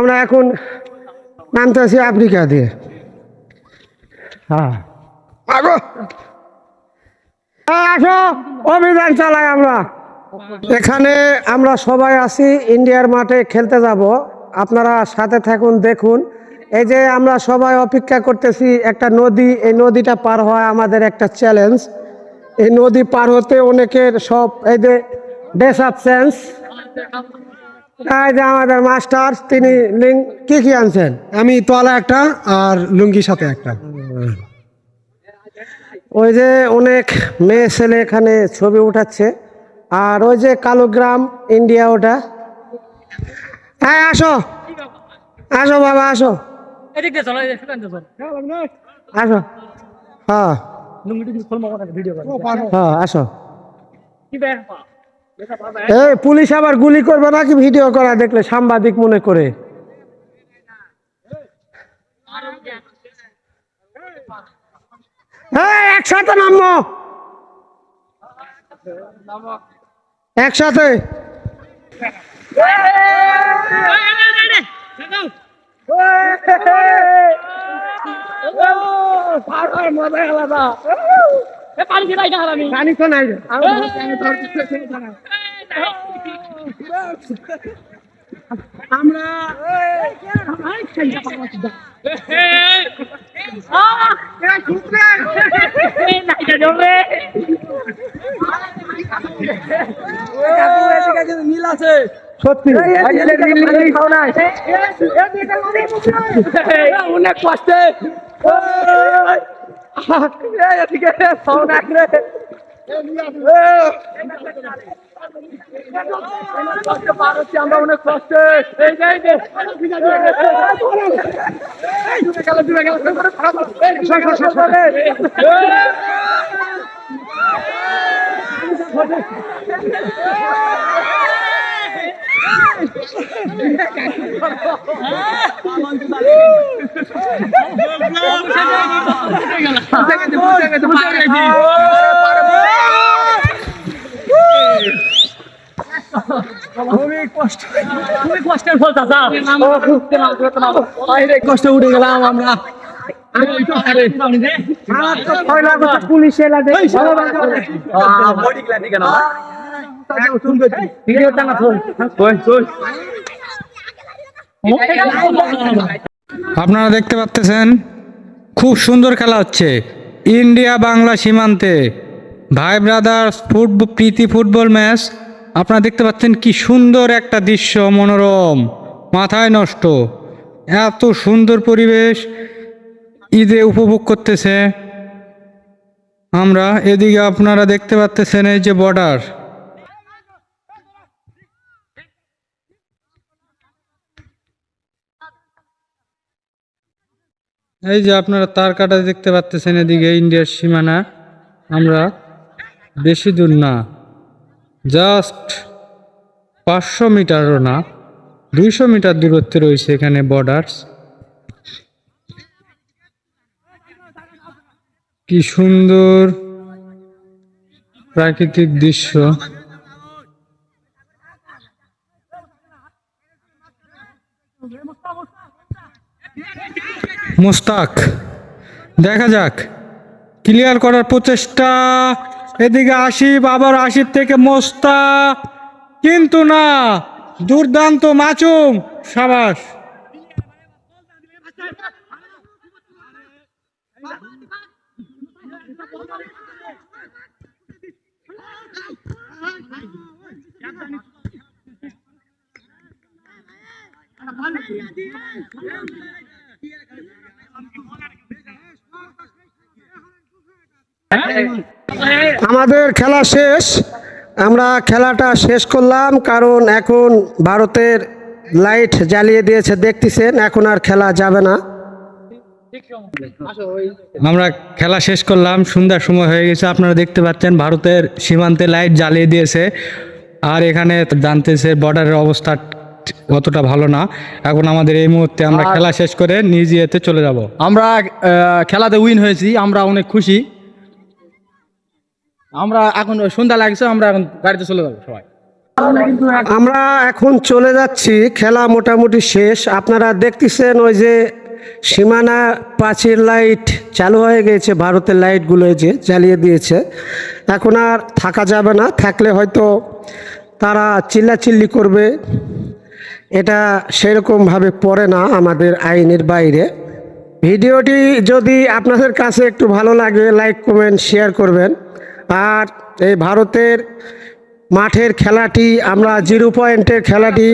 আমরা এখন নামতেছি আফ্রিকা দিয়ে। হ্যাঁ আগো আসো, অভিযান চালাই আমরা। এখানে আমরা সবাই আছি, ইন্ডিয়ার মাঠে খেলতে যাব। আপনারা সাথে থাকুন, দেখুন। এই যে আমরা সবাই অপেক্ষা করতেছি একটা নদী, এই নদীটা পার হওয়া আমাদের একটা চ্যালেঞ্জ। এই নদী পার হতে অনেকের সব এই যে ড্রেস আপ চেঞ্জ। এই যে আমাদের মাস্টার, তিনি কি কি আনছেন? আমি তোয়ালা একটা আর লুঙ্গির সাথে একটা। ওই যে অনেক মেয়ে ছেলে এখানে ছবি উঠাচ্ছে। আর ওই যে কালোগ্রাম ইন্ডিয়া, ওটা। হ্যাঁ আসো আসো বাবা, আসো আসো। হ্যাঁ হ্যাঁ আসো। এই পুলিশ আবার গুলি করবে নাকি ভিডিও করা দেখলে, সাংবাদিক মনে করে? একসাথে নামো, একসাথে। আমরা মিল আছে সত্যি, অনেক কষ্টে আমরা অনেক কষ্টে কষ্টের ফল চাচা, কষ্ট উঠে গেলাম আমরা। পুলিশ আপনারা দেখতে পাচ্ছেন খুব সুন্দর খেলা হচ্ছে ইন্ডিয়া বাংলা সীমান্তে, ভাই ব্রাদার্স প্রীতি ফুটবল ম্যাচ। আপনারা দেখতে পাচ্ছেন কি সুন্দর একটা দৃশ্য, মনোরম, মাথায় নষ্ট। এত সুন্দর পরিবেশ ঈদে উপভোগ করতেছে আমরা। এদিকে আপনারা দেখতে পাচ্ছেন এই যে বর্ডার, এই যে আপনারা তার কাটা দেখতে পাচ্ছেন, এদিকে ইন্ডিয়ার সীমানা। আমরা বেশি দূর না, জাস্ট 500 মিটারও না, 200 মিটার দূরত্বে রয়েছে এখানে বর্ডার্স। কি সুন্দর প্রাকৃতিক দৃশ্য। মোস্তাক, দেখা যাক, ক্লিয়ার করার প্রচেষ্টা। এদিকে আসিফ, আবার আসিফ থেকে মোস্তাক, কিন্তু না, দুর্দান্ত মাসুম, সাবাস। আমাদের খেলা শেষ, আমরা খেলাটা শেষ করলাম, কারণ এখন ভারতের লাইট জ্বালিয়ে দিয়েছে, দেখতেছেন, এখন আর খেলা যাবে না। আমরা খেলা শেষ করলাম, সন্ধ্যার সময় হয়ে গেছে। আপনারা দেখতে পাচ্ছেন ভারতের সীমান্তে লাইট জ্বালিয়ে দিয়েছে। আর এখানে জানতেছে বর্ডারের অবস্থা অতটা ভালো না। এখন আমাদের এই মুহূর্তে আমরা খেলা শেষ করে নিজ ইয়েতে চলে যাব। আমরা খেলাতে উইন হয়েছি, আমরা অনেক খুশি। আমরা এখন সন্ধ্যা লাগছে, আমরা এখন গাড়িতে চলে যাবো সবাই। আমরা এখন চলে যাচ্ছি, খেলা মোটামুটি শেষ। আপনারা দেখতেছেন ওই যে সীমানা প্রাচীর লাইট চালু হয়ে গেছে, ভারতের লাইটগুলো যে জ্বালিয়ে দিয়েছে। এখন আর থাকা যাবে না, থাকলে হয়তো তারা চিল্লাচিল্লি করবে। এটা সেরকমভাবে পড়ে না আমাদের আইনের বাইরে। ভিডিওটি যদি আপনাদের কাছে একটু ভালো লাগে, লাইক কমেন্ট শেয়ার করবেন। আর এই ভারতের মাঠের খেলাটি, আমরা 0 পয়েন্টের খেলাটি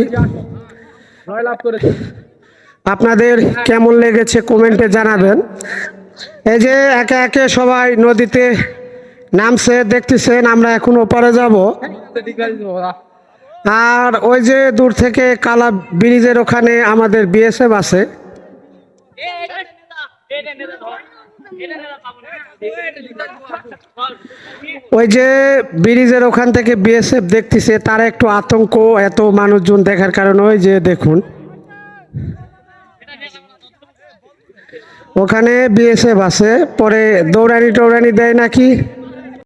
আপনাদের কেমন লেগেছে কমেন্টে জানাবেন। এই যে একে একে সবাই নদীতে নামছে, দেখতেছেন। আমরা এখন ওপারে যাব। আর ওই যে দূর থেকে কালা ব্রিজের ওখানে আমাদের বিএসএফ আছে। ওই যে ব্রিজের ওখান থেকে বিএসএফ দেখতেছে, তার একটু আতঙ্ক, এত মানুষজন দেখার কারণে। ওই যে দেখুন ওখানে বিএসএফ আছে, পরে দৌড়ানি টৌড়ানি দেয় নাকি।